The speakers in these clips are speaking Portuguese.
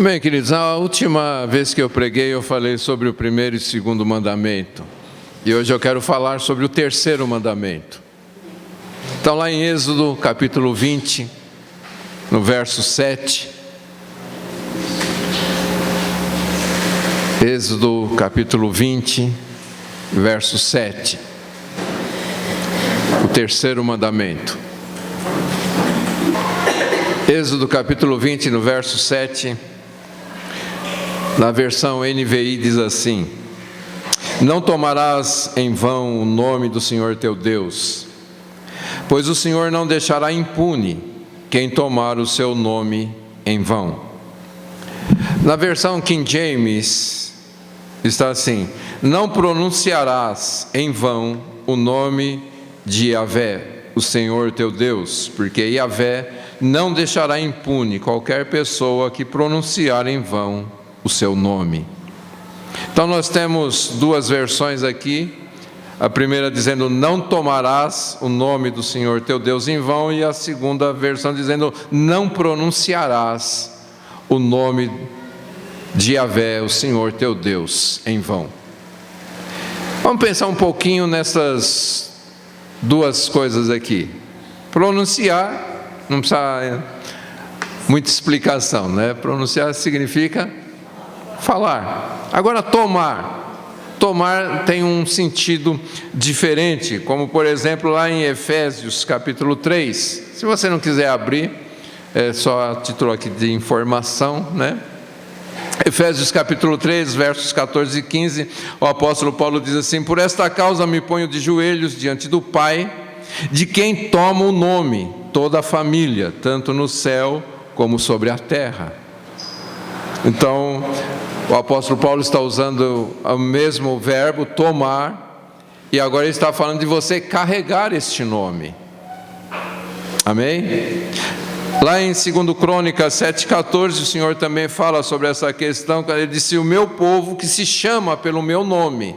Bem, queridos, a última vez que eu preguei eu falei sobre o primeiro e segundo mandamento. E hoje eu quero falar sobre o terceiro mandamento. Então lá em Êxodo capítulo 20, no verso 7. Êxodo capítulo 20, verso 7. O terceiro mandamento. Êxodo capítulo 20, no verso 7. Na versão NVI diz assim: Não tomarás em vão o nome do Senhor teu Deus, pois o Senhor não deixará impune quem tomar o seu nome em vão. Na versão King James está assim: Não pronunciarás em vão o nome de Yahvé, o Senhor teu Deus, porque Yahvé não deixará impune qualquer pessoa que pronunciar em vão o seu nome. Então nós temos duas versões aqui. A primeira dizendo: não tomarás o nome do Senhor teu Deus em vão, e a segunda versão dizendo: não pronunciarás o nome de Yahvé, o Senhor teu Deus, em vão. Vamos pensar um pouquinho nessas duas coisas aqui. Pronunciar, não precisa muita explicação, né? Pronunciar significa falar. Agora, tomar tem um sentido diferente, como por exemplo lá em Efésios capítulo 3. Se você não quiser abrir, é só a título aqui de informação, né? Efésios capítulo 3, versos 14 e 15, o apóstolo Paulo diz assim: Por esta causa me ponho de joelhos diante do Pai, de quem toma o nome toda a família, tanto no céu como sobre a terra. Então, o apóstolo Paulo está usando o mesmo verbo, tomar, e agora ele está falando de você carregar este nome. Amém? Lá em 2 Crônicas 7,14, o Senhor também fala sobre essa questão, quando ele disse: o meu povo que se chama pelo meu nome,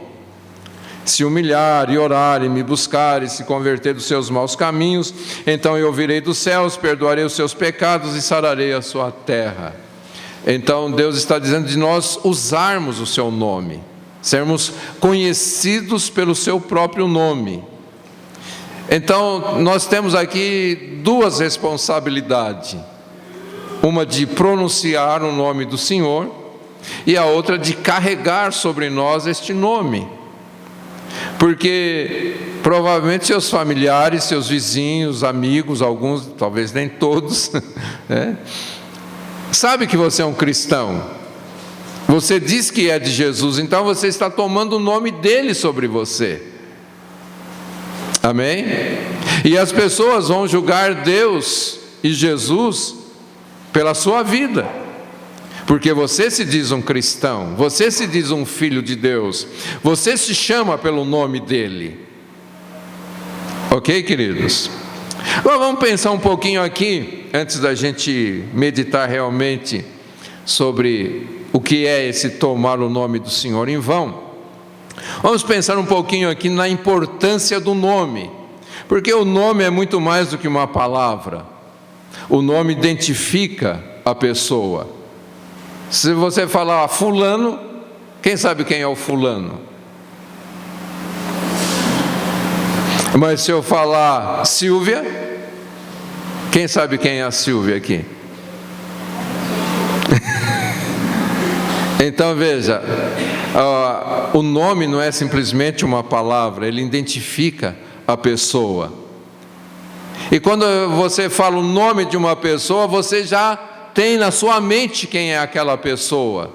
se humilhar e orar e me buscar e se converter dos seus maus caminhos, então eu ouvirei dos céus, perdoarei os seus pecados e sararei a sua terra. Então Deus está dizendo de nós usarmos o seu nome, sermos conhecidos pelo seu próprio nome. Então nós temos aqui duas responsabilidades: uma de pronunciar o nome do Senhor e a outra de carregar sobre nós este nome. Porque provavelmente seus familiares, seus vizinhos, amigos, alguns, talvez nem todos, né? Sabe que você é um cristão, você diz que é de Jesus, então você está tomando o nome dele sobre você. Amém? E as pessoas vão julgar Deus e Jesus pela sua vida, porque você se diz um cristão, você se diz um filho de Deus, você se chama pelo nome dele. Ok, queridos? Agora vamos pensar um pouquinho aqui, antes da gente meditar realmente sobre o que é esse tomar o nome do Senhor em vão. Vamos pensar um pouquinho aqui na importância do nome, porque o nome é muito mais do que uma palavra. O nome identifica a pessoa. Se você falar fulano, quem sabe quem é o fulano? Mas se eu falar Silvia, quem sabe quem é a Silvia aqui? Então veja, o nome não é simplesmente uma palavra, ele identifica a pessoa. E quando você fala o nome de uma pessoa, você já tem na sua mente quem é aquela pessoa,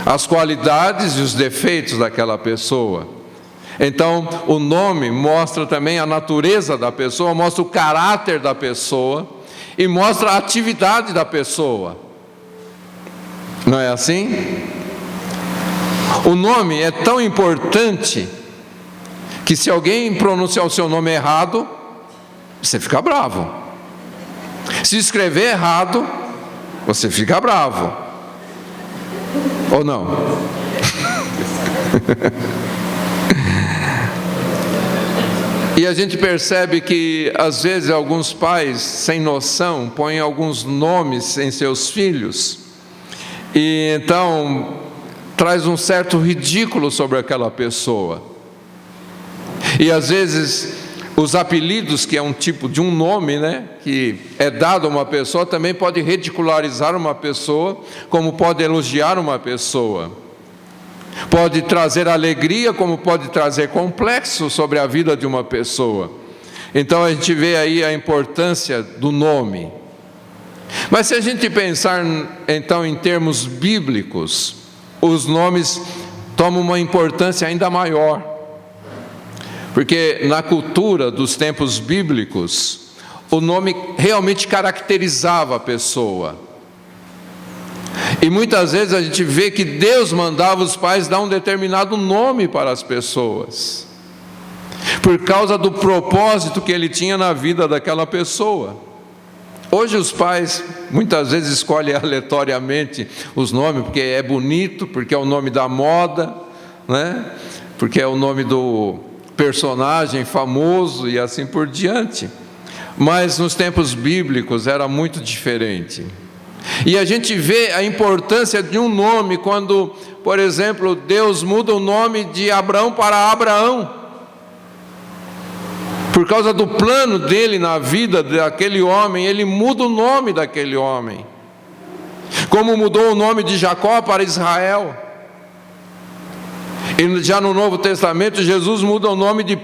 as qualidades e os defeitos daquela pessoa. Então, o nome mostra também a natureza da pessoa, mostra o caráter da pessoa e mostra a atividade da pessoa. Não é assim? O nome é tão importante que se alguém pronunciar o seu nome errado, você fica bravo. Se escrever errado, você fica bravo. Ou não? E a gente percebe que às vezes alguns pais, sem noção, põem alguns nomes em seus filhos, e então traz um certo ridículo sobre aquela pessoa. E às vezes os apelidos, que é um tipo de um nome, que é dado a uma pessoa, também pode ridicularizar uma pessoa, como pode elogiar uma pessoa. Pode trazer alegria, como pode trazer complexo sobre a vida de uma pessoa. Então a gente vê aí a importância do nome. Mas se a gente pensar então em termos bíblicos, os nomes tomam uma importância ainda maior. Porque na cultura dos tempos bíblicos, o nome realmente caracterizava a pessoa. E muitas vezes a gente vê que Deus mandava os pais dar um determinado nome para as pessoas, por causa do propósito que Ele tinha na vida daquela pessoa. Hoje os pais muitas vezes escolhem aleatoriamente os nomes, porque é bonito, porque é o nome da moda, porque é o nome do personagem famoso e assim por diante. Mas nos tempos bíblicos era muito diferente. E a gente vê a importância de um nome quando, por exemplo, Deus muda o nome de Abraão para Abraão, por causa do plano dele na vida daquele homem. Ele muda o nome daquele homem, como mudou o nome de Jacó para Israel. E já no Novo Testamento, Jesus muda o nome de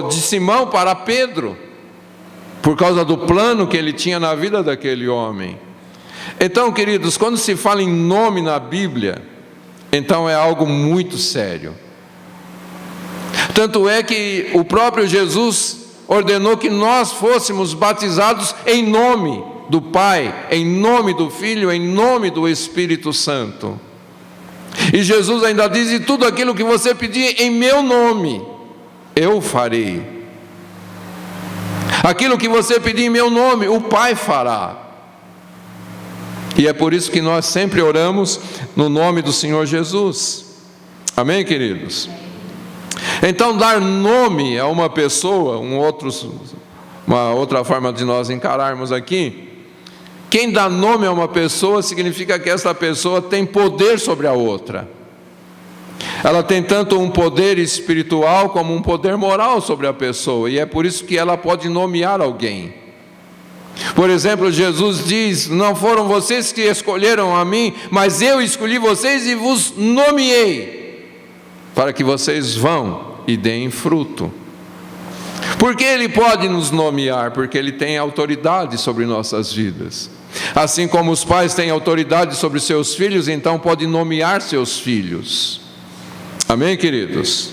de Simão para Pedro, por causa do plano que ele tinha na vida daquele homem. Então, queridos, quando se fala em nome na Bíblia, então é algo muito sério. Tanto é que o próprio Jesus ordenou que nós fôssemos batizados em nome do Pai, em nome do Filho, em nome do Espírito Santo. E Jesus ainda diz: e tudo aquilo que você pedir em meu nome, eu farei. Aquilo que você pedir em meu nome, o Pai fará. E é por isso que nós sempre oramos no nome do Senhor Jesus. Amém, queridos? Então, dar nome a uma pessoa, uma outra forma de nós encararmos aqui, quem dá nome a uma pessoa significa que essa pessoa tem poder sobre a outra. Ela tem tanto um poder espiritual como um poder moral sobre a pessoa, e é por isso que ela pode nomear alguém. Por exemplo, Jesus diz: não foram vocês que escolheram a mim, mas eu escolhi vocês e vos nomeei, para que vocês vão e deem fruto. Por que Ele pode nos nomear? Porque Ele tem autoridade sobre nossas vidas. Assim como os pais têm autoridade sobre seus filhos, então pode nomear seus filhos. Amém, queridos?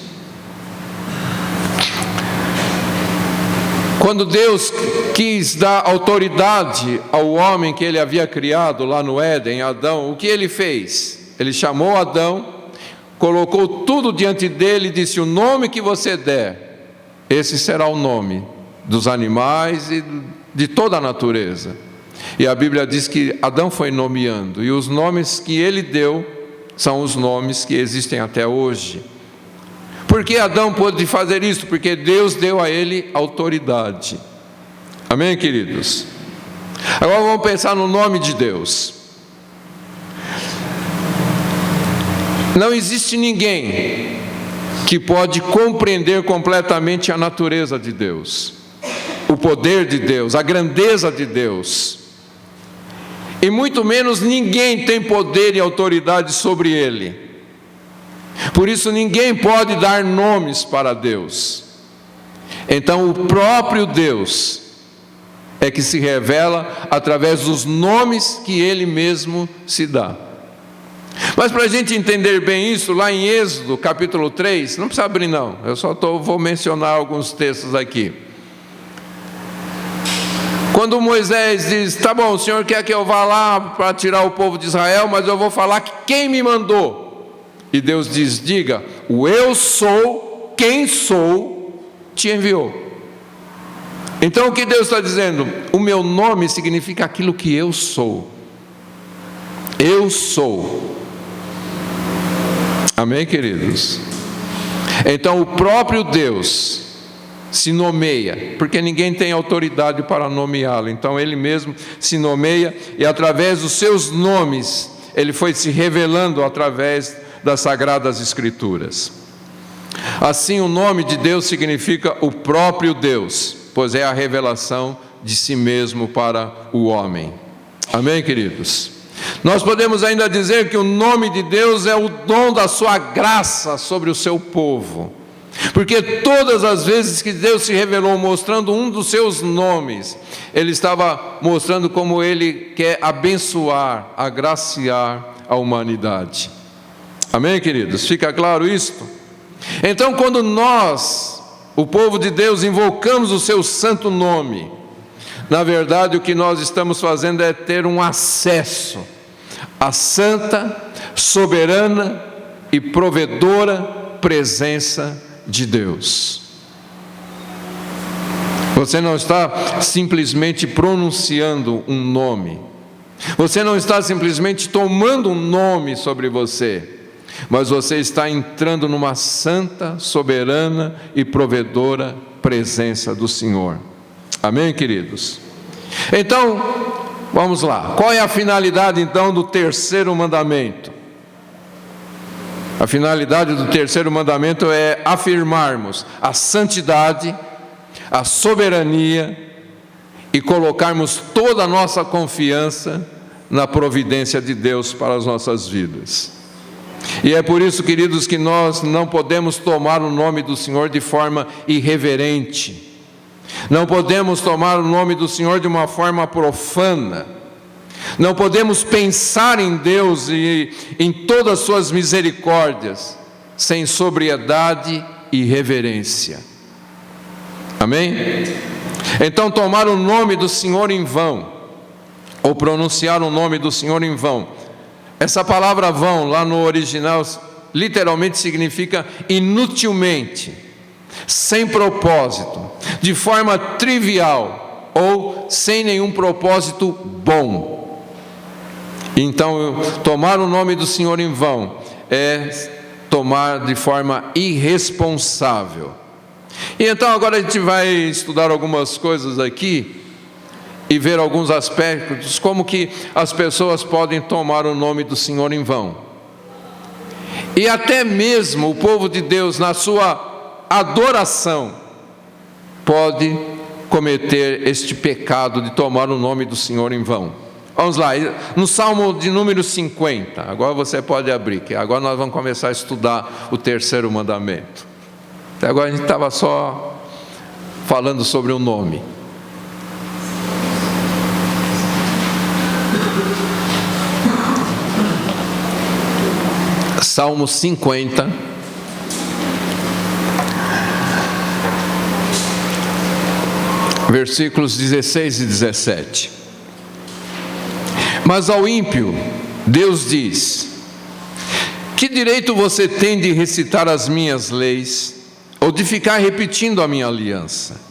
Quando Deus quis dar autoridade ao homem que Ele havia criado lá no Éden, Adão, o que Ele fez? Ele chamou Adão, colocou tudo diante dele e disse: o nome que você der, esse será o nome dos animais e de toda a natureza. E a Bíblia diz que Adão foi nomeando, e os nomes que ele deu são os nomes que existem até hoje. Por que Adão pôde fazer isso? Porque Deus deu a ele autoridade. Amém, queridos? Agora vamos pensar no nome de Deus. Não existe ninguém que pode compreender completamente a natureza de Deus, o poder de Deus, a grandeza de Deus. E muito menos ninguém tem poder e autoridade sobre Ele. Por isso ninguém pode dar nomes para Deus. Então o próprio Deus é que se revela através dos nomes que Ele mesmo se dá. Mas para a gente entender bem isso, lá em Êxodo capítulo 3, não precisa abrir não, eu só vou mencionar alguns textos aqui. Quando Moisés diz: tá bom, o Senhor quer que eu vá lá para tirar o povo de Israel, mas eu vou falar que quem me mandou. E Deus diz: diga, o eu sou, quem sou, te enviou. Então o que Deus está dizendo? O meu nome significa aquilo que eu sou. Eu sou. Amém, queridos? Então o próprio Deus se nomeia, porque ninguém tem autoridade para nomeá-lo, então ele mesmo se nomeia, e através dos seus nomes ele foi se revelando através das Sagradas Escrituras. Assim, o nome de Deus significa o próprio Deus, pois é a revelação de si mesmo para o homem. Amém, queridos? Nós podemos ainda dizer que o nome de Deus é o dom da sua graça sobre o seu povo, porque todas as vezes que Deus se revelou mostrando um dos seus nomes, Ele estava mostrando como Ele quer abençoar, agraciar a humanidade. Amém, queridos? Fica claro isto? Então, quando nós, o povo de Deus, invocamos o seu santo nome, na verdade o que nós estamos fazendo é ter um acesso à santa, soberana e provedora presença de Deus. Você não está simplesmente pronunciando um nome, você não está simplesmente tomando um nome sobre você, mas você está entrando numa santa, soberana e provedora presença do Senhor. Amém, queridos? Então, vamos lá. Qual é a finalidade então do terceiro mandamento? A finalidade do terceiro mandamento é afirmarmos a santidade, a soberania e colocarmos toda a nossa confiança na providência de Deus para as nossas vidas. E é por isso, queridos, que nós não podemos tomar o nome do Senhor de forma irreverente. Não podemos tomar o nome do Senhor de uma forma profana. Não podemos pensar em Deus e em todas as suas misericórdias sem sobriedade e reverência. Amém? Então, tomar o nome do Senhor em vão, ou pronunciar o nome do Senhor em vão, essa palavra vão, lá no original, literalmente significa inutilmente, sem propósito, de forma trivial ou sem nenhum propósito bom. Então, tomar o nome do Senhor em vão é tomar de forma irresponsável. E então agora a gente vai estudar algumas coisas aqui e ver alguns aspectos, como que as pessoas podem tomar o nome do Senhor em vão. E até mesmo o povo de Deus, na sua adoração, pode cometer este pecado de tomar o nome do Senhor em vão. Vamos lá, no Salmo de número 50, agora você pode abrir, que agora nós vamos começar a estudar o terceiro mandamento. Até agora a gente estava só falando sobre o nome. Salmo 50, versículos 16 e 17. Mas ao ímpio, Deus diz: que direito você tem de recitar as minhas leis, ou de ficar repetindo a minha aliança?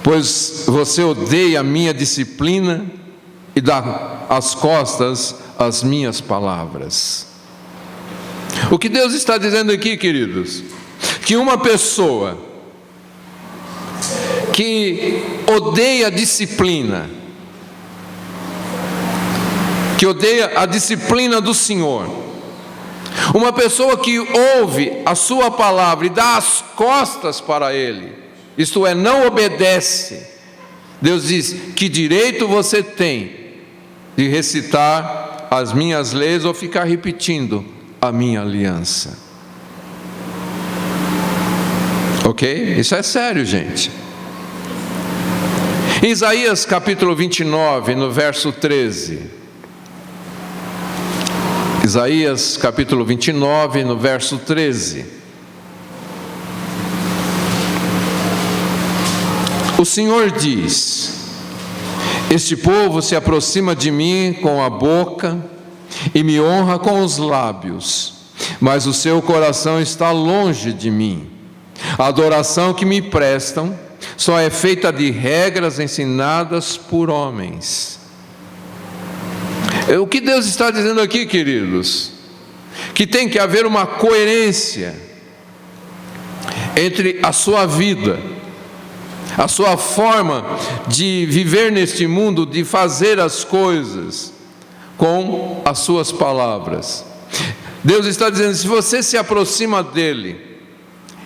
Pois você odeia a minha disciplina e dá as costas às minhas palavras. O que Deus está dizendo aqui, queridos? Que uma pessoa que odeia a disciplina, que odeia a disciplina do Senhor, uma pessoa que ouve a sua palavra e dá as costas para Ele, isto é, não obedece, Deus diz: que direito você tem de recitar as minhas leis ou ficar repetindo a minha aliança? Ok? Isso é sério, gente. Em Isaías capítulo 29, no verso 13. Isaías capítulo 29, no verso 13. O Senhor diz: este povo se aproxima de mim com a boca e me honra com os lábios, mas o seu coração está longe de mim. A adoração que me prestam só é feita de regras ensinadas por homens. O que Deus está dizendo aqui, queridos? Que tem que haver uma coerência entre a sua vida, a sua forma de viver neste mundo, de fazer as coisas com as suas palavras. Deus está dizendo: se você se aproxima dele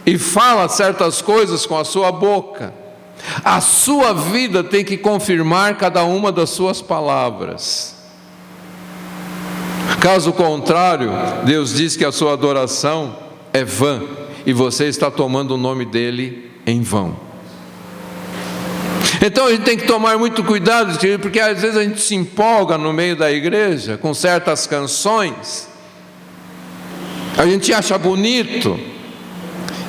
e fala certas coisas com a sua boca, a sua vida tem que confirmar cada uma das suas palavras. Caso contrário, Deus diz que a sua adoração é vã e você está tomando o nome dele em vão. Então a gente tem que tomar muito cuidado, porque às vezes a gente se empolga no meio da igreja com certas canções, a gente acha bonito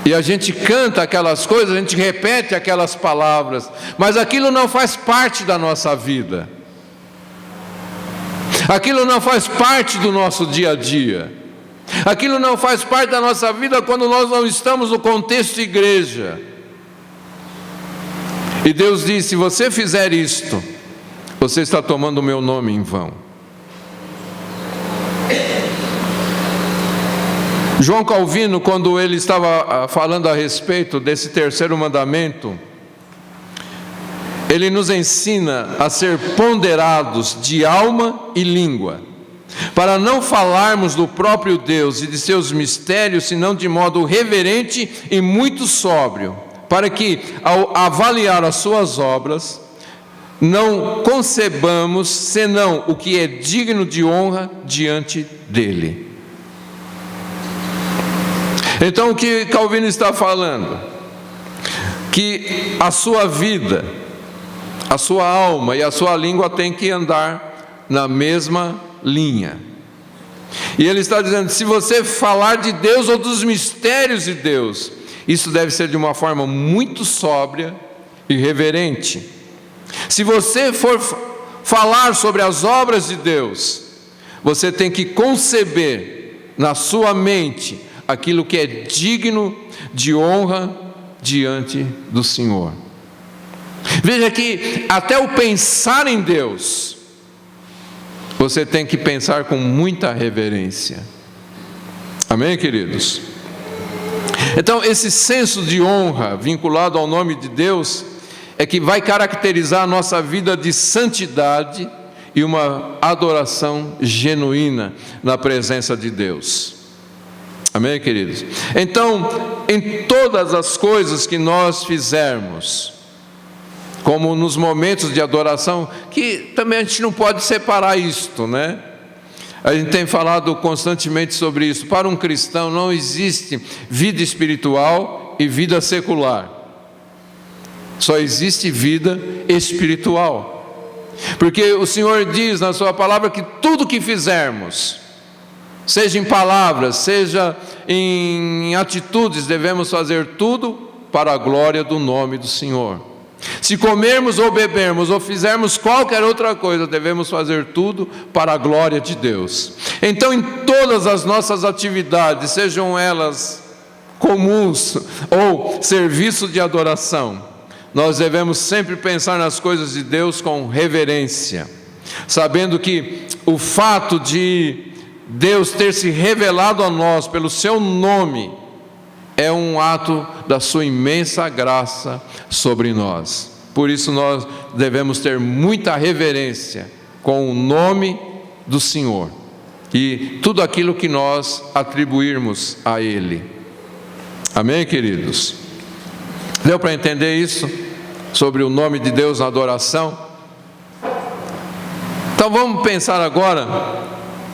e a gente canta aquelas coisas, a gente repete aquelas palavras, mas aquilo não faz parte da nossa vida, aquilo não faz parte do nosso dia a dia, aquilo não faz parte da nossa vida quando nós não estamos no contexto de igreja. E Deus diz: se você fizer isto, você está tomando o meu nome em vão. João Calvino, quando ele estava falando a respeito desse terceiro mandamento, ele nos ensina a ser ponderados de alma e língua, para não falarmos do próprio Deus e de seus mistérios, senão de modo reverente e muito sóbrio, para que, ao avaliar as suas obras, não concebamos senão o que é digno de honra diante dele. Então o que Calvino está falando? Que a sua vida, a sua alma e a sua língua têm que andar na mesma linha. E ele está dizendo: se você falar de Deus ou dos mistérios de Deus, isso deve ser de uma forma muito sóbria e reverente. Se você for falar sobre as obras de Deus, você tem que conceber na sua mente aquilo que é digno de honra diante do Senhor. Veja que até o pensar em Deus, você tem que pensar com muita reverência. Amém, queridos? Então, esse senso de honra vinculado ao nome de Deus é que vai caracterizar a nossa vida de santidade e uma adoração genuína na presença de Deus. Amém, queridos? Então, em todas as coisas que nós fizermos, como nos momentos de adoração, que também a gente não pode separar isto, né? A gente tem falado constantemente sobre isso. Para um cristão não existe vida espiritual e vida secular. Só existe vida espiritual. Porque o Senhor diz na sua palavra que tudo que fizermos, seja em palavras, seja em atitudes, devemos fazer tudo para a glória do nome do Senhor. Se comermos ou bebermos ou fizermos qualquer outra coisa, devemos fazer tudo para a glória de Deus. Então, em todas as nossas atividades, sejam elas comuns ou serviço de adoração, nós devemos sempre pensar nas coisas de Deus com reverência, sabendo que o fato de Deus ter se revelado a nós pelo seu nome é um ato da sua imensa graça sobre nós. Por isso nós devemos ter muita reverência com o nome do Senhor e tudo aquilo que nós atribuirmos a Ele. Amém, queridos? Deu para entender isso? Sobre o nome de Deus na adoração? Então vamos pensar agora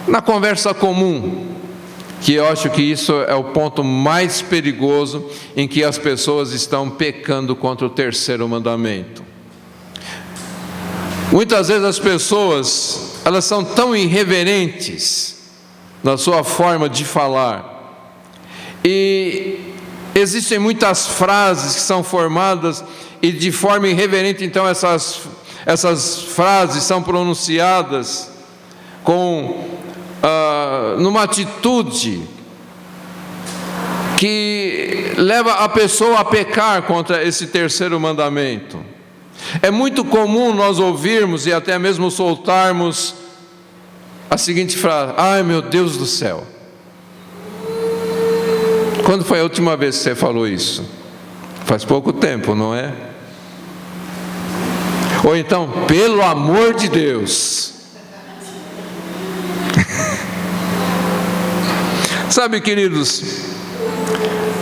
na conversa comum, que eu acho que isso é o ponto mais perigoso em que as pessoas estão pecando contra o terceiro mandamento. Muitas vezes as pessoas, elas são tão irreverentes na sua forma de falar, e existem muitas frases que são formadas e de forma irreverente, então essas frases são pronunciadas numa atitude que leva a pessoa a pecar contra esse terceiro mandamento. É muito comum nós ouvirmos e até mesmo soltarmos a seguinte frase: ai meu Deus do céu. Quando foi a última vez que você falou isso? Faz pouco tempo, não é? Ou então, pelo amor de Deus. Sabe, queridos,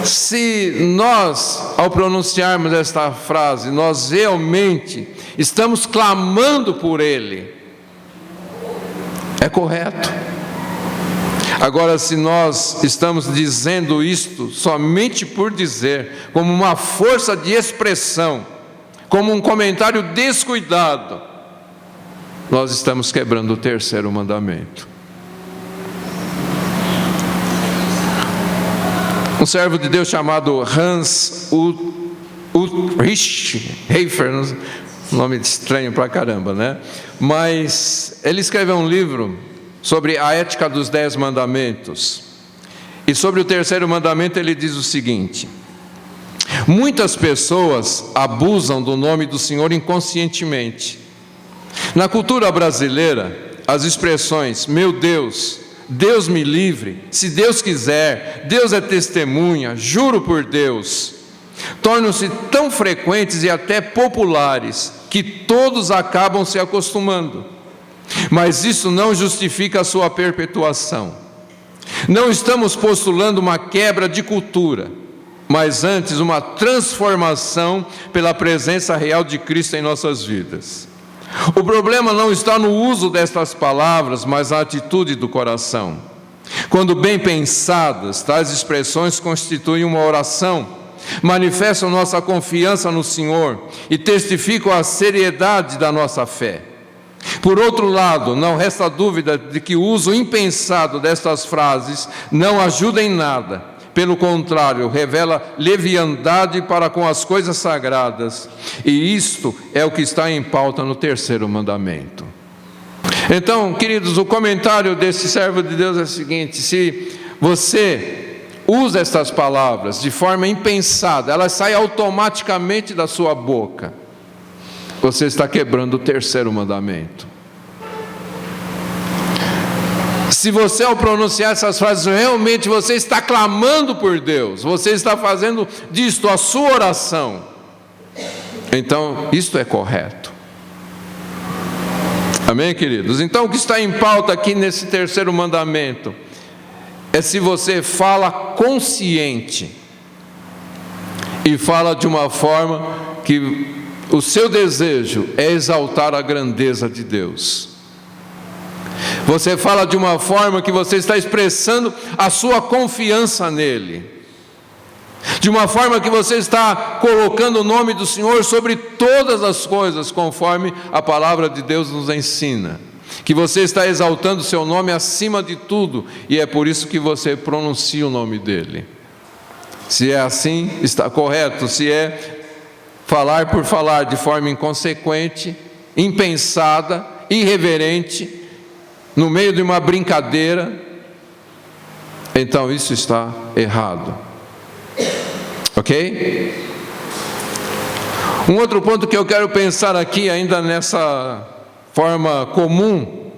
se nós, ao pronunciarmos esta frase, nós realmente estamos clamando por Ele, é correto. Agora, se nós estamos dizendo isto somente por dizer, como uma força de expressão, como um comentário descuidado, nós estamos quebrando o terceiro mandamento. Um servo de Deus chamado Hans Ulrich Heifer, nome estranho pra caramba, né? Mas ele escreveu um livro sobre a ética dos 10 mandamentos. E sobre o terceiro mandamento ele diz o seguinte: muitas pessoas abusam do nome do Senhor inconscientemente. Na cultura brasileira, as expressões meu Deus, Deus me livre, se Deus quiser, Deus é testemunha, juro por Deus, tornam-se tão frequentes e até populares que todos acabam se acostumando. Mas isso não justifica a sua perpetuação. Não estamos postulando uma quebra de cultura, mas antes uma transformação pela presença real de Cristo em nossas vidas. O problema não está no uso destas palavras, mas na atitude do coração. Quando bem pensadas, tais expressões constituem uma oração, manifestam nossa confiança no Senhor e testificam a seriedade da nossa fé. Por outro lado, não resta dúvida de que o uso impensado destas frases não ajuda em nada. Pelo contrário, revela leviandade para com as coisas sagradas. E isto é o que está em pauta no terceiro mandamento. Então, queridos, o comentário desse servo de Deus é o seguinte: se você usa estas palavras de forma impensada, elas saem automaticamente da sua boca, você está quebrando o terceiro mandamento. Se você, ao pronunciar essas frases, realmente você está clamando por Deus, você está fazendo disto a sua oração, então isto é correto. Amém, queridos? Então o que está em pauta aqui nesse terceiro mandamento é se você fala consciente e fala de uma forma que o seu desejo é exaltar a grandeza de Deus. Você fala de uma forma que você está expressando a sua confiança nele, de uma forma que você está colocando o nome do Senhor sobre todas as coisas, conforme a palavra de Deus nos ensina, que você está exaltando o seu nome acima de tudo, e é por isso que você pronuncia o nome dele. Se é assim, está correto. Se é falar por falar de forma inconsequente, impensada, irreverente, no meio de uma brincadeira, então isso está errado. Ok? Um outro ponto que eu quero pensar aqui, ainda nessa forma comum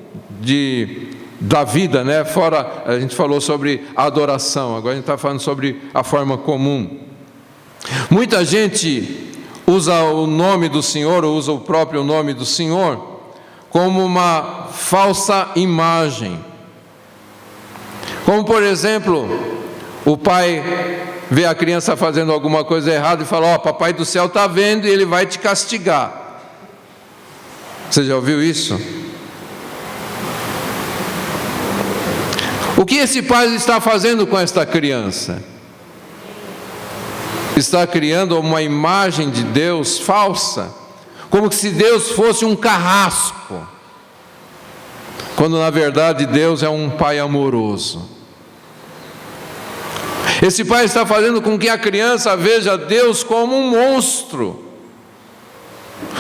da vida, né? Fora, a gente falou sobre a adoração, agora a gente está falando sobre a forma comum. Muita gente usa o nome do Senhor, ou usa o próprio nome do Senhor, como uma falsa imagem. Como, por exemplo, o pai vê a criança fazendo alguma coisa errada e fala: ó, papai do céu está vendo e ele vai te castigar. Você já ouviu isso? O que esse pai está fazendo com esta criança? Está criando uma imagem de Deus falsa, como se Deus fosse um carrasco, quando na verdade Deus é um pai amoroso. Esse pai está fazendo com que a criança veja Deus como um monstro,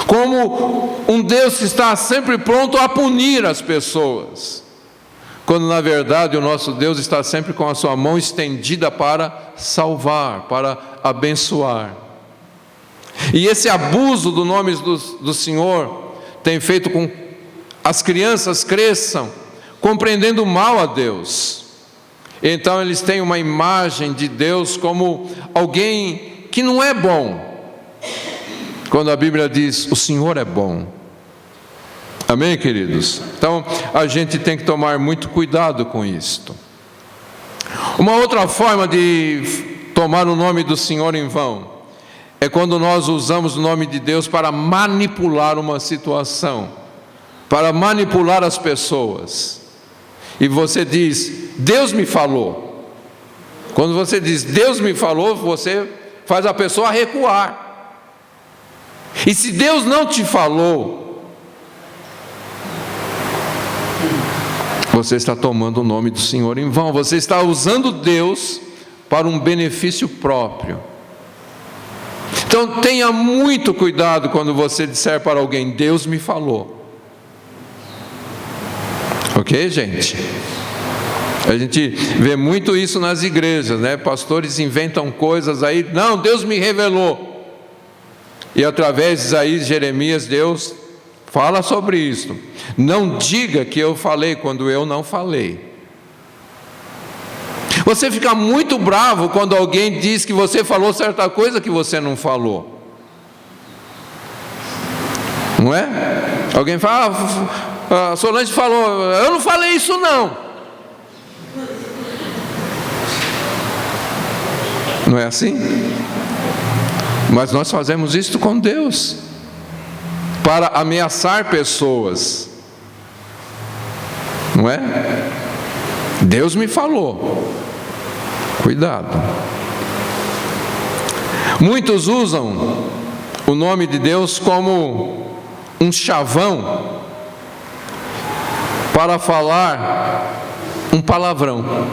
como um Deus que está sempre pronto a punir as pessoas, quando na verdade o nosso Deus está sempre com a sua mão estendida para salvar, para abençoar. E esse abuso do nome do Senhor tem feito com que as crianças cresçam compreendendo mal a Deus. Então eles têm uma imagem de Deus como alguém que não é bom, quando a Bíblia diz: o Senhor é bom. Amém, queridos? Então, a gente tem que tomar muito cuidado com isto. Uma outra forma de tomar o nome do Senhor em vão é quando nós usamos o nome de Deus para manipular uma situação, para manipular as pessoas. E você diz: Deus me falou. Quando você diz Deus me falou, você faz a pessoa recuar. E se Deus não te falou, você está tomando o nome do Senhor em vão. Você está usando Deus para um benefício próprio. Então tenha muito cuidado quando você disser para alguém: Deus me falou. Ok, gente? A gente vê muito isso nas igrejas, né? Pastores inventam coisas aí: não, Deus me revelou. E através de Isaías e Jeremias, Deus fala sobre isso. Não diga que eu falei quando eu não falei. Você fica muito bravo quando alguém diz que você falou certa coisa que você não falou. Não é? Alguém fala: a Solange falou, eu não falei isso não. Não é assim? Mas nós fazemos isso com Deus, para ameaçar pessoas. Não é? Deus me falou. Cuidado. Muitos usam o nome de Deus como um chavão para falar um palavrão.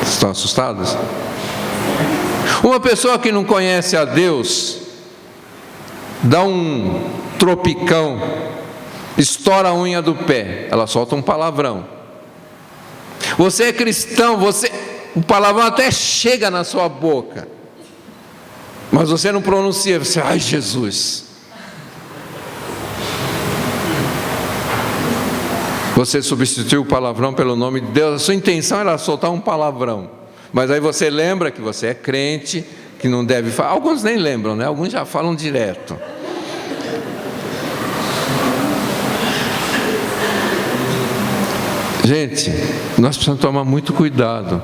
Estão assustados? Uma pessoa que não conhece a Deus dá um tropicão, estoura a unha do pé, ela solta um palavrão. Você é cristão, o palavrão até chega na sua boca, mas você não pronuncia. Você: ai, Jesus. Você substituiu o palavrão pelo nome de Deus. A sua intenção era soltar um palavrão, mas aí você lembra que você é crente, que não deve falar. Alguns nem lembram, né? Alguns já falam direto. Gente, nós precisamos tomar muito cuidado.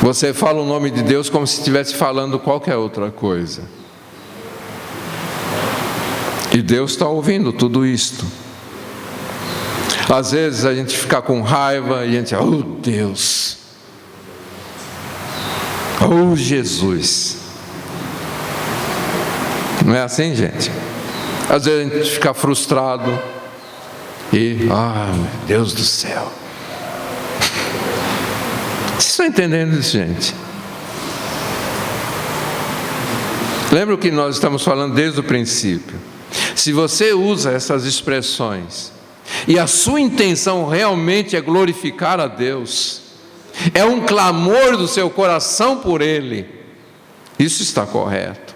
Você fala o nome de Deus como se estivesse falando qualquer outra coisa. E Deus está ouvindo tudo isto. Às vezes a gente fica com raiva e a gente: oh Deus, oh Jesus. Não é assim, gente? Às vezes a gente fica frustrado e: meu Deus do céu. Vocês estão entendendo isso, gente? Lembra o que nós estamos falando desde o princípio? Se você usa essas expressões e a sua intenção realmente é glorificar a Deus, é um clamor do seu coração por Ele, isso está correto.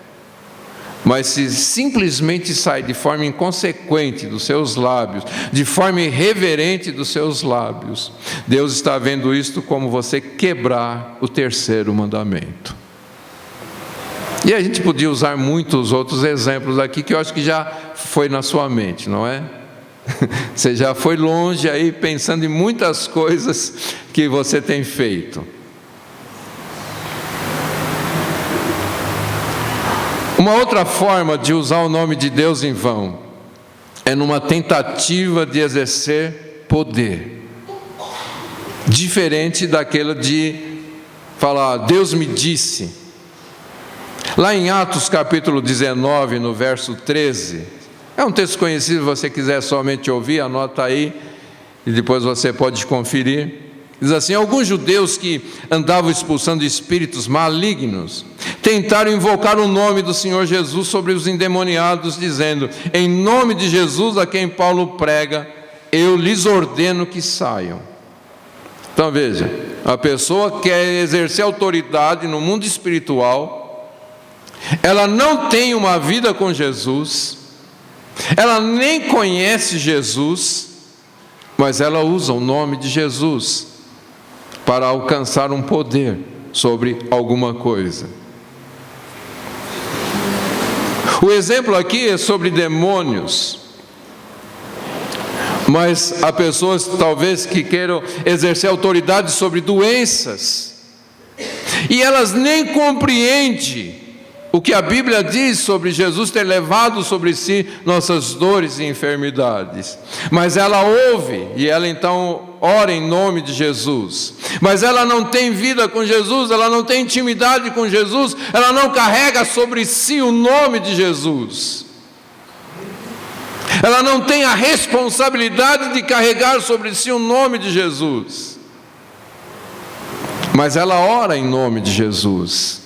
Mas se simplesmente sai de forma inconsequente dos seus lábios, de forma irreverente dos seus lábios, Deus está vendo isto como você quebrar o terceiro mandamento. E a gente podia usar muitos outros exemplos aqui, que eu acho que já foi na sua mente, não é? Você já foi longe aí pensando em muitas coisas que você tem feito. Uma outra forma de usar o nome de Deus em vão é numa tentativa de exercer poder, diferente daquela de falar: Deus me disse. Lá em Atos capítulo 19, no verso 13, é um texto conhecido, se você quiser somente ouvir, anota aí, e depois você pode conferir. Diz assim: alguns judeus que andavam expulsando espíritos malignos tentaram invocar o nome do Senhor Jesus sobre os endemoniados, dizendo: em nome de Jesus a quem Paulo prega, eu lhes ordeno que saiam. Então veja, a pessoa quer exercer autoridade no mundo espiritual, ela não tem uma vida com Jesus, ela nem conhece Jesus, mas ela usa o nome de Jesus. para alcançar um poder sobre alguma coisa. O exemplo aqui é sobre demônios, mas há pessoas talvez que queiram exercer autoridade sobre doenças, e elas nem compreendem o que a Bíblia diz sobre Jesus ter levado sobre si nossas dores e enfermidades. Mas ela ouve e ela então ora em nome de Jesus. Mas ela não tem vida com Jesus, ela não tem intimidade com Jesus, ela não carrega sobre si o nome de Jesus. Ela não tem a responsabilidade de carregar sobre si o nome de Jesus. Mas ela ora em nome de Jesus.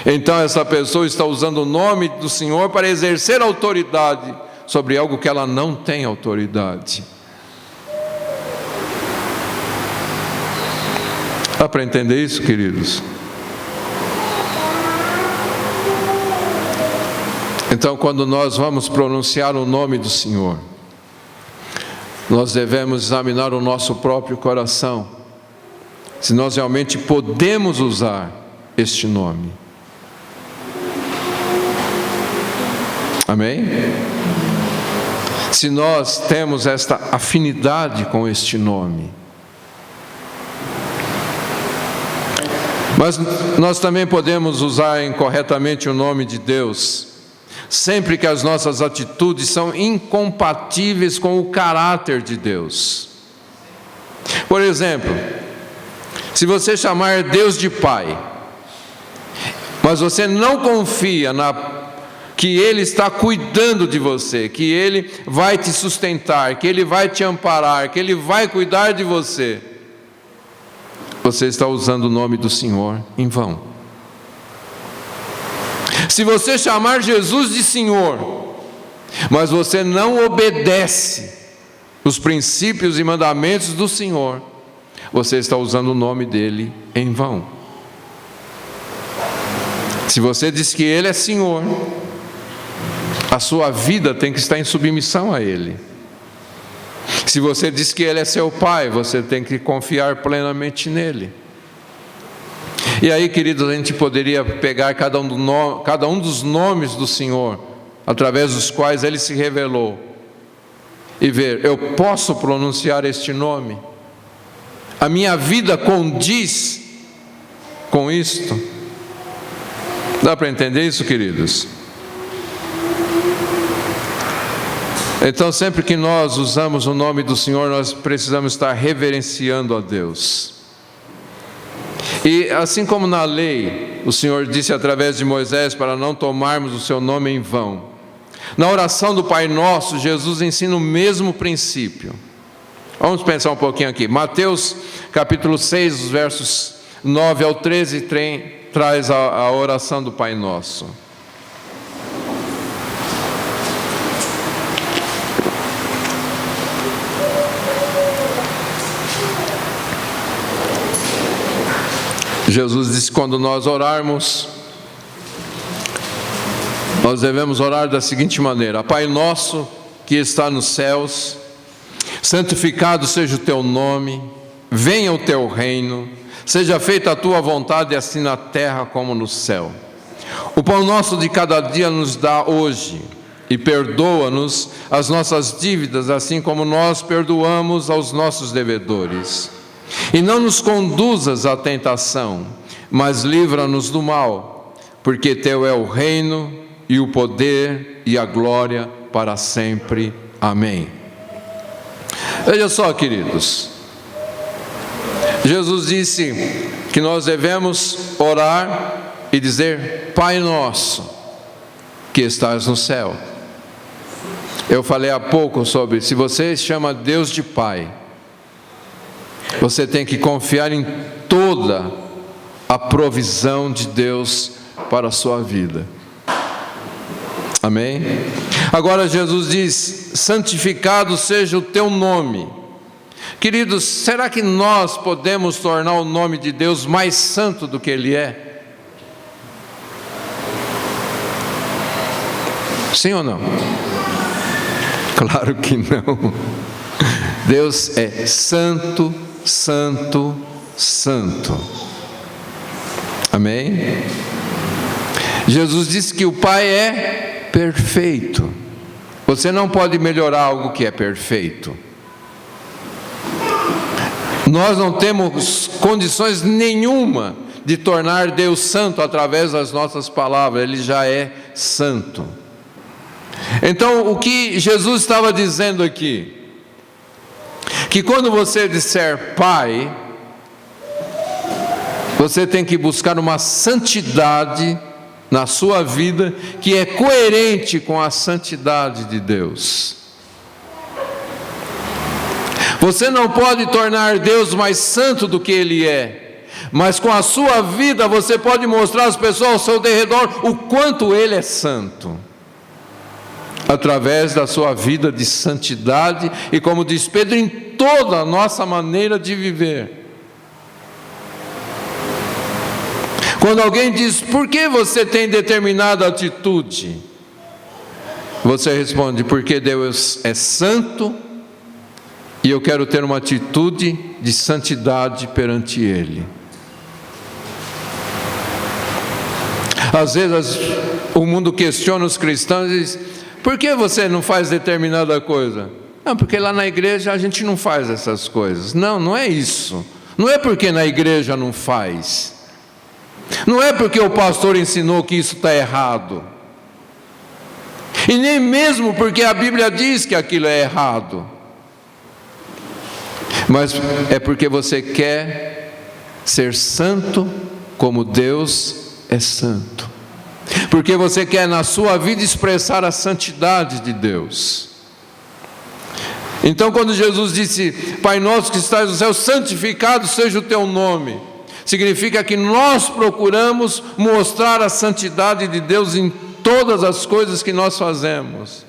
Então essa pessoa está usando o nome do Senhor para exercer autoridade sobre algo que ela não tem autoridade. Dá para entender isso, queridos? Então, quando nós vamos pronunciar o nome do Senhor, nós devemos examinar o nosso próprio coração, se nós realmente podemos usar este nome. Amém? Se nós temos esta afinidade com este nome. Mas nós também podemos usar incorretamente o nome de Deus, sempre que as nossas atitudes são incompatíveis com o caráter de Deus. Por exemplo, se você chamar Deus de Pai, mas você não confia que Ele está cuidando de você, que Ele vai te sustentar, que Ele vai te amparar, que Ele vai cuidar de você, você está usando o nome do Senhor em vão. Se você chamar Jesus de Senhor, mas você não obedece os princípios e mandamentos do Senhor, você está usando o nome dele em vão. Se você diz que Ele é Senhor, a sua vida tem que estar em submissão a Ele. Se você diz que Ele é seu Pai, você tem que confiar plenamente nele. E aí, queridos, a gente poderia pegar cada um dos nomes do Senhor, através dos quais Ele se revelou, e ver, eu posso pronunciar este nome? A minha vida condiz com isto? Dá para entender isso, queridos? Então, sempre que nós usamos o nome do Senhor, nós precisamos estar reverenciando a Deus. E assim como na lei, o Senhor disse através de Moisés para não tomarmos o seu nome em vão, na oração do Pai Nosso, Jesus ensina o mesmo princípio. Vamos pensar um pouquinho aqui. Mateus capítulo 6, os versos 9 ao 13, traz a oração do Pai Nosso. Jesus disse: quando nós orarmos, nós devemos orar da seguinte maneira: Pai nosso que está nos céus, santificado seja o teu nome, venha o teu reino, seja feita a tua vontade, assim na terra como no céu. O pão nosso de cada dia nos dá hoje, e perdoa-nos as nossas dívidas, assim como nós perdoamos aos nossos devedores. E não nos conduzas à tentação, mas livra-nos do mal, porque teu é o reino, e o poder, e a glória para sempre. Amém. Veja só, queridos, Jesus disse que nós devemos orar e dizer: Pai nosso, que estás no céu. Eu falei há pouco sobre, se você chama Deus de Pai, você tem que confiar em toda a provisão de Deus para a sua vida. Amém? Agora Jesus diz: santificado seja o teu nome. Queridos, será que nós podemos tornar o nome de Deus mais santo do que Ele é? Sim ou não? Claro que não. Deus é santo, santo, santo. Amém? Jesus disse que o Pai é perfeito. Você não pode melhorar algo que é perfeito. Nós não temos condições nenhuma de tornar Deus santo através das nossas palavras. Ele já é santo. Então, o que Jesus estava dizendo aqui? Que quando você disser Pai, você tem que buscar uma santidade na sua vida que é coerente com a santidade de Deus. Você não pode tornar Deus mais santo do que Ele é, mas com a sua vida você pode mostrar às pessoas ao seu derredor o quanto Ele é santo, através da sua vida de santidade e, como diz Pedro, em toda a nossa maneira de viver. Quando alguém diz, por que você tem determinada atitude? Você responde, porque Deus é santo e eu quero ter uma atitude de santidade perante Ele. Às vezes o mundo questiona os cristãos e diz, por que você não faz determinada coisa? Não, porque lá na igreja a gente não faz essas coisas. Não, não é isso. Não é porque na igreja não faz. Não é porque o pastor ensinou que isso está errado. E nem mesmo porque a Bíblia diz que aquilo é errado. Mas é porque você quer ser santo como Deus é santo. Porque você quer na sua vida expressar a santidade de Deus. Então quando Jesus disse, Pai nosso que estás no céu, santificado seja o teu nome, significa que nós procuramos mostrar a santidade de Deus em todas as coisas que nós fazemos.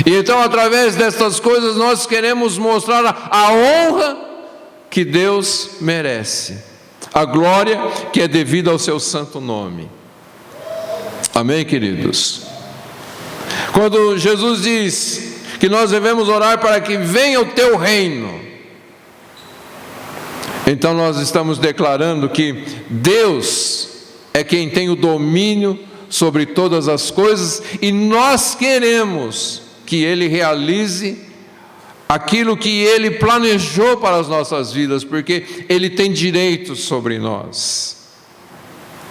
E então através destas coisas nós queremos mostrar a honra que Deus merece, a glória que é devida ao seu santo nome. Amém, queridos? Quando Jesus diz que nós devemos orar para que venha o teu reino, então nós estamos declarando que Deus é quem tem o domínio sobre todas as coisas e nós queremos que Ele realize aquilo que Ele planejou para as nossas vidas, porque Ele tem direitos sobre nós.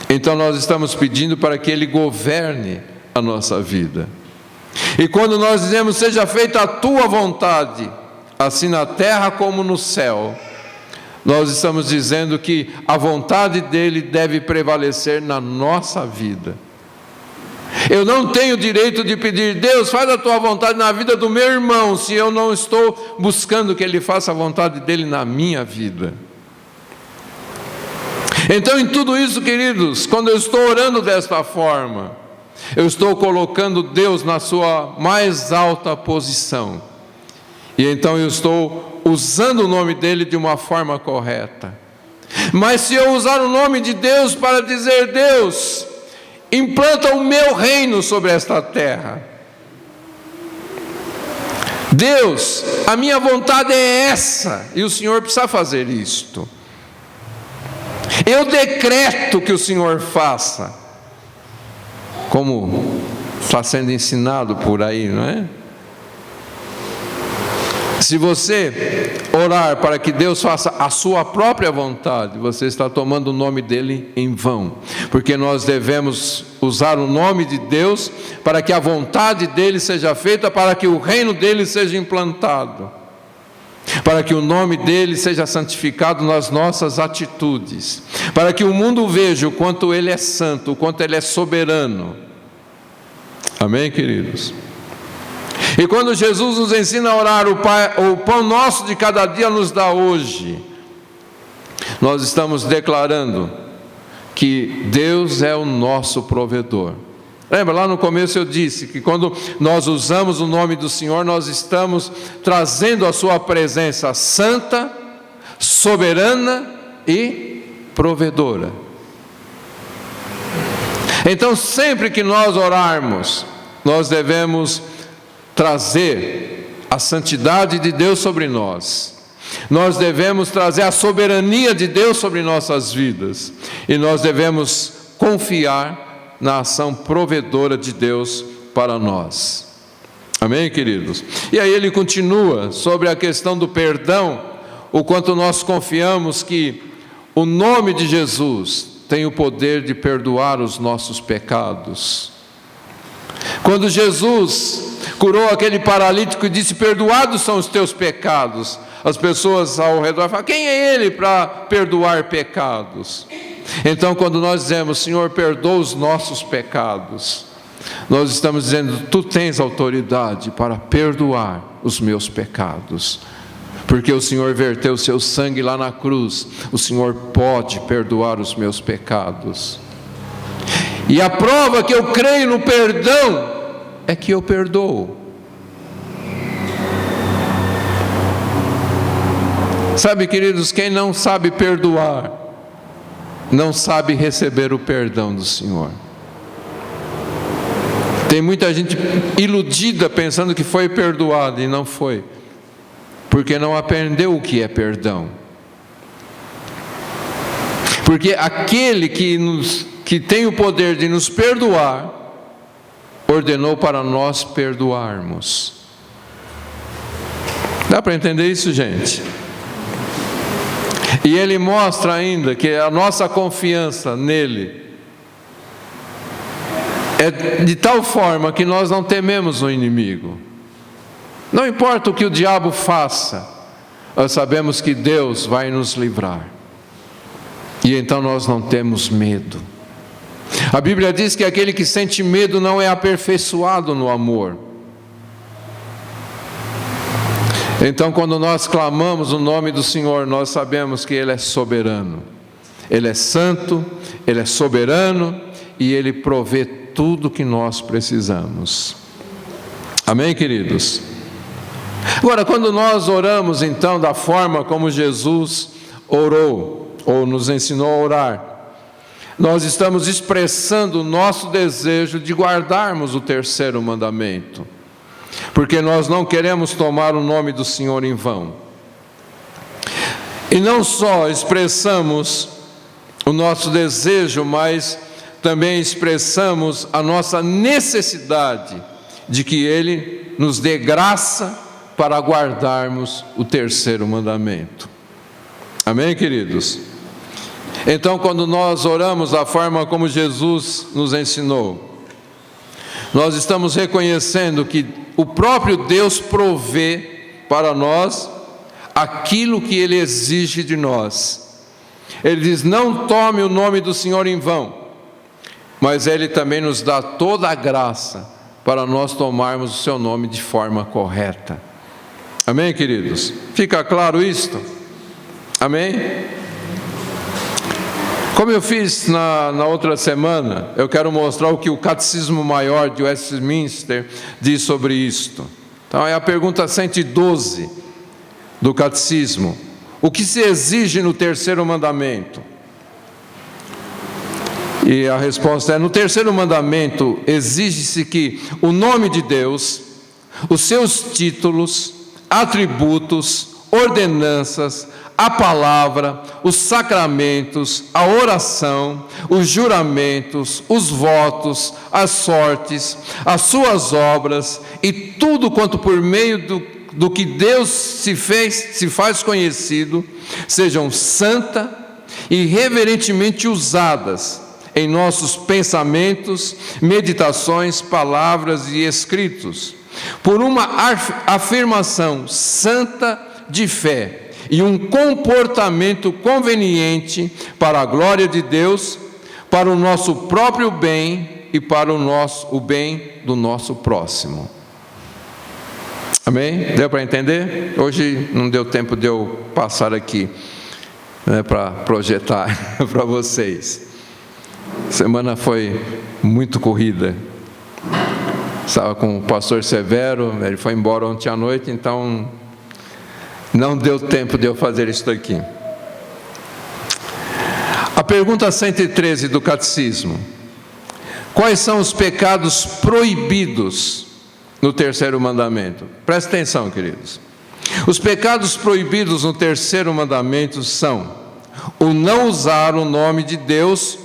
Então nós estamos pedindo para que Ele governe a nossa vida. E quando nós dizemos, seja feita a tua vontade, assim na terra como no céu, nós estamos dizendo que a vontade dEle deve prevalecer na nossa vida. Eu não tenho direito de pedir, Deus, faz a tua vontade na vida do meu irmão, se eu não estou buscando que ele faça a vontade dele na minha vida. Então, em tudo isso, queridos, quando eu estou orando desta forma, eu estou colocando Deus na sua mais alta posição. E então eu estou usando o nome dele de uma forma correta. Mas se eu usar o nome de Deus para dizer, Deus, implanta o meu reino sobre esta terra. Deus, a minha vontade é essa, e o Senhor precisa fazer isto. Eu decreto que o Senhor faça, como está sendo ensinado por aí, não é? Se você orar para que Deus faça a sua própria vontade, você está tomando o nome dele em vão, porque nós devemos usar o nome de Deus para que a vontade dele seja feita, para que o reino dele seja implantado, para que o nome dele seja santificado nas nossas atitudes, para que o mundo veja o quanto ele é santo, o quanto ele é soberano. Amém, queridos? E quando Jesus nos ensina a orar, o pão nosso de cada dia nos dá hoje, nós estamos declarando que Deus é o nosso provedor. Lembra, lá no começo eu disse que quando nós usamos o nome do Senhor, nós estamos trazendo a sua presença santa, soberana e provedora. Então sempre que nós orarmos, nós devemos trazer a santidade de Deus sobre nós. Nós devemos trazer a soberania de Deus sobre nossas vidas. E nós devemos confiar na ação provedora de Deus para nós. Amém, queridos? E aí ele continua sobre a questão do perdão, o quanto nós confiamos que o nome de Jesus tem o poder de perdoar os nossos pecados. Quando Jesus curou aquele paralítico e disse: perdoados são os teus pecados, as pessoas ao redor falam: quem é ele para perdoar pecados? Então, quando nós dizemos: Senhor, perdoa os nossos pecados, nós estamos dizendo: tu tens autoridade para perdoar os meus pecados, porque o Senhor verteu o seu sangue lá na cruz. O Senhor pode perdoar os meus pecados. E a prova que eu creio no perdão é que eu perdoo. Sabe, queridos, quem não sabe perdoar, não sabe receber o perdão do Senhor. Tem muita gente iludida pensando que foi perdoada e não foi, porque não aprendeu o que é perdão. Porque aquele que tem o poder de nos perdoar, ordenou para nós perdoarmos. Dá para entender isso, gente? E ele mostra ainda que a nossa confiança nele é de tal forma que nós não tememos o inimigo. Não importa o que o diabo faça, nós sabemos que Deus vai nos livrar. E então nós não temos medo. A Bíblia diz que aquele que sente medo não é aperfeiçoado no amor. Então, quando nós clamamos o nome do Senhor, nós sabemos que Ele é soberano. Ele é santo, Ele é soberano e Ele provê tudo que nós precisamos. Amém, queridos? Agora, quando nós oramos então da forma como Jesus orou, ou nos ensinou a orar, nós estamos expressando o nosso desejo de guardarmos o terceiro mandamento, porque nós não queremos tomar o nome do Senhor em vão. E não só expressamos o nosso desejo, mas também expressamos a nossa necessidade de que Ele nos dê graça para guardarmos o terceiro mandamento. Amém, queridos? Então, quando nós oramos da forma como Jesus nos ensinou, nós estamos reconhecendo que o próprio Deus provê para nós aquilo que Ele exige de nós. Ele diz: não tome o nome do Senhor em vão, mas Ele também nos dá toda a graça para nós tomarmos o seu nome de forma correta. Amém, queridos? Fica claro isto? Amém? Como eu fiz na outra semana, eu quero mostrar o que o Catecismo Maior de Westminster diz sobre isto. Então é a pergunta 112 do Catecismo: o que se exige no terceiro mandamento? E a resposta é: no terceiro mandamento exige-se que o nome de Deus, os seus títulos, atributos, ordenanças, a palavra, os sacramentos, a oração, os juramentos, os votos, as sortes, as suas obras e tudo quanto por meio do que Deus se faz conhecido, sejam santa e reverentemente usadas em nossos pensamentos, meditações, palavras e escritos, por uma afirmação santa de fé e um comportamento conveniente para a glória de Deus, para o nosso próprio bem e para o bem do nosso próximo. Amém? Deu para entender? Hoje não deu tempo de eu passar aqui, né, para projetar para vocês. A semana foi muito corrida. Estava com o pastor Severo, ele foi embora ontem à noite, então não deu tempo de eu fazer isso aqui. A pergunta 113 do Catecismo: quais são os pecados proibidos no terceiro mandamento? Presta atenção, queridos. Os pecados proibidos no terceiro mandamento são o não usar o nome de Deus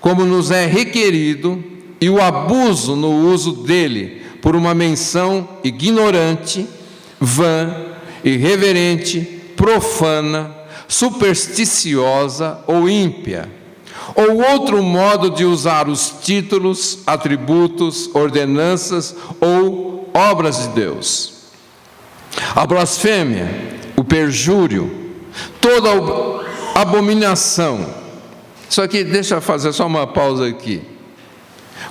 como nos é requerido e o abuso no uso dele por uma menção ignorante, vã, irreverente, profana, supersticiosa ou ímpia, ou outro modo de usar os títulos, atributos, ordenanças ou obras de Deus. A blasfêmia, o perjúrio, toda abominação. Isso aqui, deixa eu fazer só uma pausa aqui.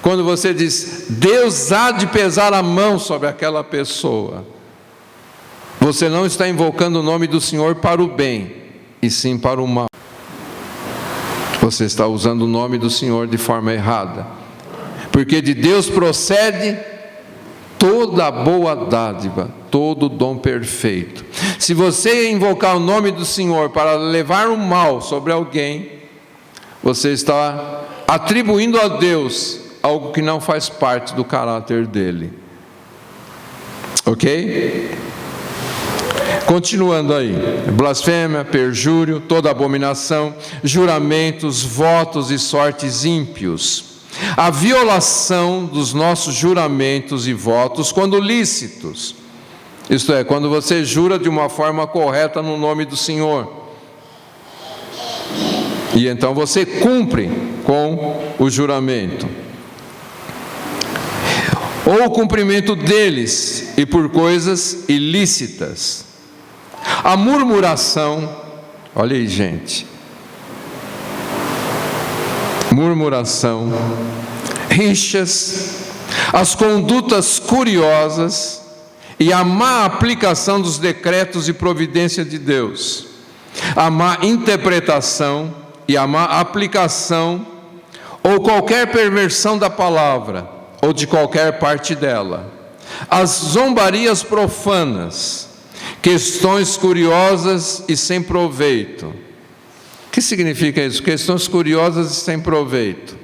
Quando você diz, Deus há de pesar a mão sobre aquela pessoa, você não está invocando o nome do Senhor para o bem, e sim para o mal. Você está usando o nome do Senhor de forma errada, porque de Deus procede toda boa dádiva, todo dom perfeito. Se você invocar o nome do Senhor para levar o mal sobre alguém, você está atribuindo a Deus algo que não faz parte do caráter dele. Ok? Continuando aí, blasfêmia, perjúrio, toda abominação, juramentos, votos e sortes ímpios. A violação dos nossos juramentos e votos quando lícitos. Isto é, quando você jura de uma forma correta no nome do Senhor. E então você cumpre com o juramento. Ou o cumprimento deles e por coisas ilícitas. A murmuração, olha aí, gente. Murmuração, rixas, as condutas curiosas e a má aplicação dos decretos e providência de Deus, a má interpretação e a má aplicação ou qualquer perversão da palavra ou de qualquer parte dela, as zombarias profanas, questões curiosas e sem proveito. O que significa isso? Questões curiosas e sem proveito.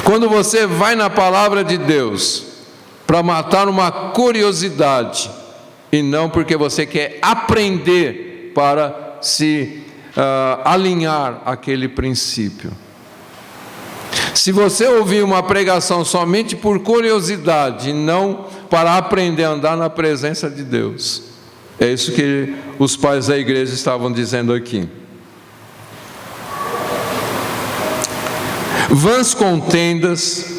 Quando você vai na palavra de Deus para matar uma curiosidade, e não porque você quer aprender para se alinhar àquele princípio. Se você ouvir uma pregação somente por curiosidade, e não para aprender a andar na presença de Deus, é isso que os pais da igreja estavam dizendo aqui. Vãs contendas,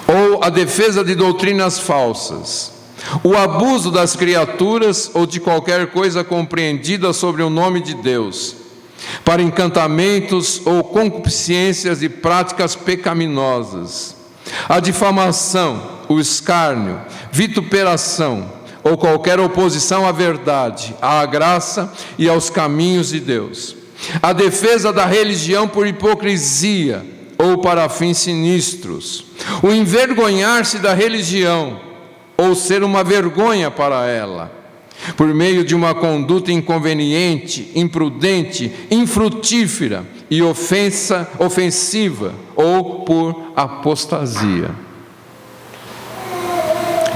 ou a defesa de doutrinas falsas, o abuso das criaturas ou de qualquer coisa compreendida sobre o nome de Deus, para encantamentos ou concupiscências e práticas pecaminosas, a difamação, o escárnio, vituperação ou qualquer oposição à verdade, à graça e aos caminhos de Deus, a defesa da religião por hipocrisia ou para fins sinistros, o envergonhar-se da religião ou ser uma vergonha para ela, por meio de uma conduta inconveniente, imprudente, infrutífera e ofensiva, ou por apostasia.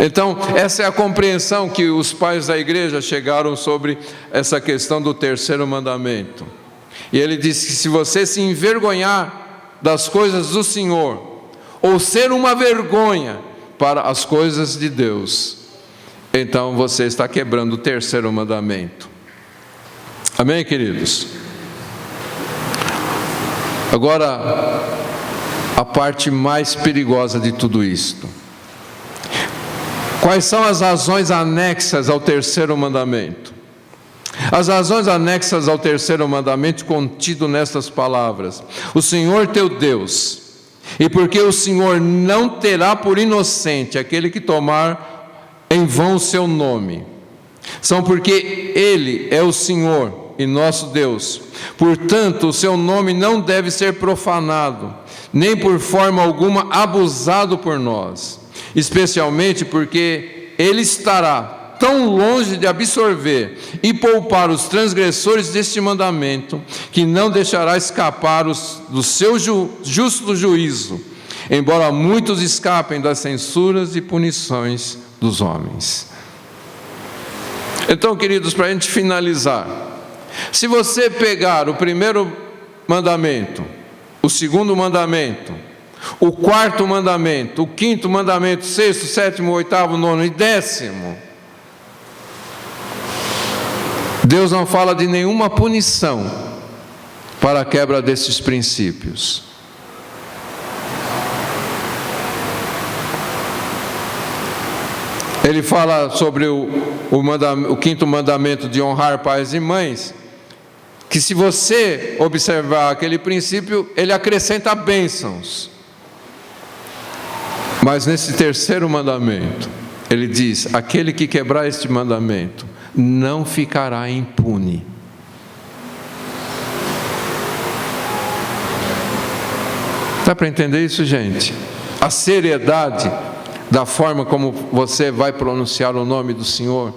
Então, essa é a compreensão que os pais da igreja chegaram sobre essa questão do terceiro mandamento. E ele disse que se você se envergonhar das coisas do Senhor, ou ser uma vergonha para as coisas de Deus, então você está quebrando o terceiro mandamento. Amém, queridos? Agora, a parte mais perigosa de tudo isto. Quais são as razões anexas ao terceiro mandamento? As razões anexas ao terceiro mandamento contido nestas palavras: o Senhor teu Deus, e porque o Senhor não terá por inocente aquele que tomar em vão o seu nome, são porque Ele é o Senhor e nosso Deus. Portanto, o seu nome não deve ser profanado, nem por forma alguma abusado por nós, especialmente porque Ele estará tão longe de absorver e poupar os transgressores deste mandamento, que não deixará escapar do seu justo juízo, embora muitos escapem das censuras e punições dos homens. Então, queridos, para a gente finalizar, se você pegar o primeiro mandamento, o segundo mandamento, o quarto mandamento, o quinto mandamento, sexto, sétimo, oitavo, nono e décimo, Deus não fala de nenhuma punição para a quebra desses princípios. Ele fala sobre o quinto mandamento de honrar pais e mães, que se você observar aquele princípio, ele acrescenta bênçãos. Mas nesse terceiro mandamento, ele diz: aquele que quebrar este mandamento não ficará impune. Dá para entender isso, gente? A seriedade da forma como você vai pronunciar o nome do Senhor.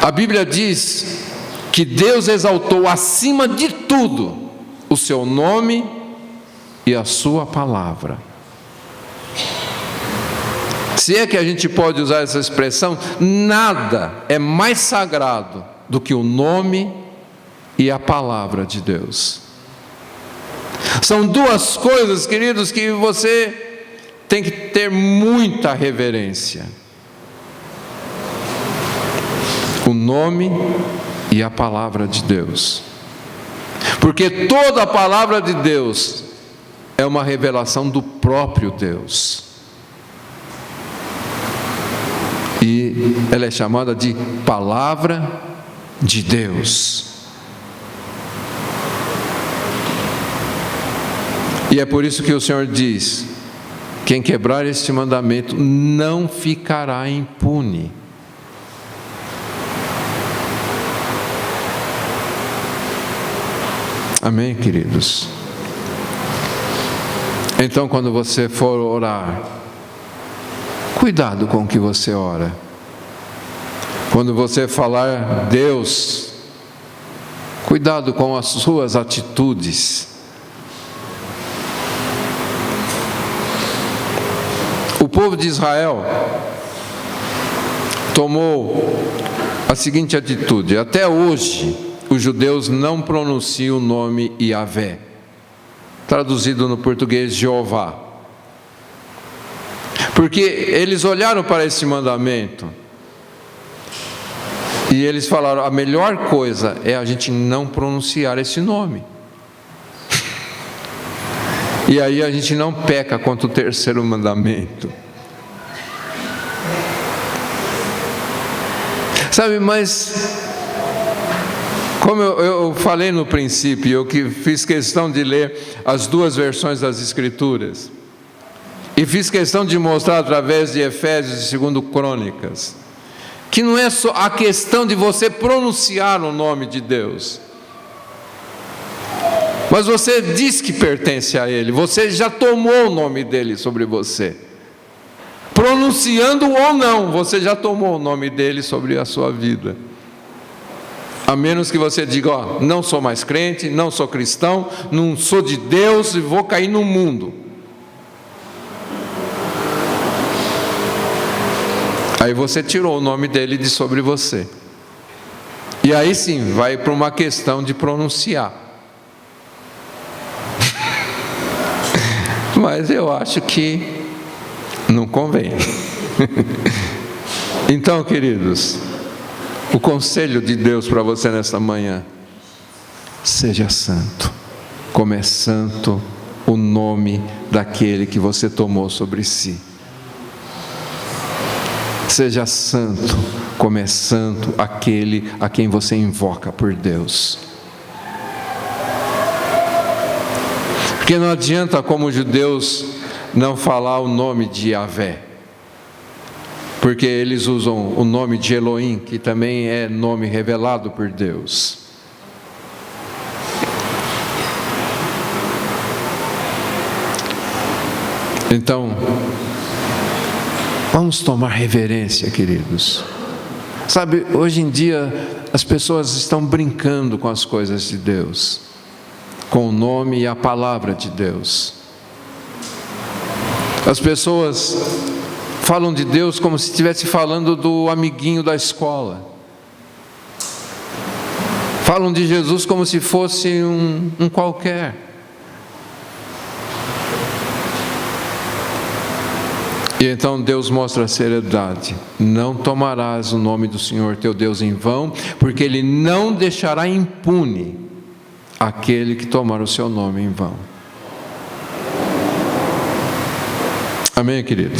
A Bíblia diz que Deus exaltou acima de tudo o seu nome e a sua palavra. Se é que a gente pode usar essa expressão, nada é mais sagrado do que o nome e a palavra de Deus. São duas coisas, queridos, que você tem que ter muita reverência: o nome e a palavra de Deus, porque toda a palavra de Deus é uma revelação do próprio Deus, e ela é chamada de palavra de Deus. E é por isso que o Senhor diz: quem quebrar este mandamento não ficará impune. Amém, queridos? Então, quando você for orar, cuidado com o que você ora. Quando você falar Deus, cuidado com as suas atitudes. O povo de Israel tomou a seguinte atitude: até hoje os judeus não pronunciam o nome Yahvé, traduzido no português Jeová, porque eles olharam para esse mandamento e eles falaram: a melhor coisa é a gente não pronunciar esse nome. E aí a gente não peca contra o terceiro mandamento. Sabe, mas como eu falei no princípio, eu que fiz questão de ler as duas versões das Escrituras, e fiz questão de mostrar através de Efésios e 2 Crônicas, que não é só a questão de você pronunciar o nome de Deus, mas você diz que pertence a Ele, você já tomou o nome dEle sobre você. Pronunciando ou não, você já tomou o nome dEle sobre a sua vida. A menos que você diga: ó, não sou mais crente, não sou cristão, não sou de Deus e vou cair no mundo. Aí você tirou o nome dEle de sobre você. E aí sim, vai para uma questão de pronunciar. Mas eu acho que não convém. Então, queridos, o conselho de Deus para você nesta manhã: seja santo, como é santo o nome daquele que você tomou sobre si. Seja santo, como é santo aquele a quem você invoca por Deus. Porque não adianta, como os judeus, não falar o nome de Yahvé, porque eles usam o nome de Elohim, que também é nome revelado por Deus. Então, vamos tomar reverência, queridos. Sabe, hoje em dia as pessoas estão brincando com as coisas de Deus, com o nome e a palavra de Deus. As pessoas falam de Deus como se estivesse falando do amiguinho da escola. Falam de Jesus como se fosse um qualquer. E então Deus mostra a seriedade. Não tomarás o nome do Senhor teu Deus em vão, porque Ele não deixará impune aquele que tomar o seu nome em vão. Amém, querido?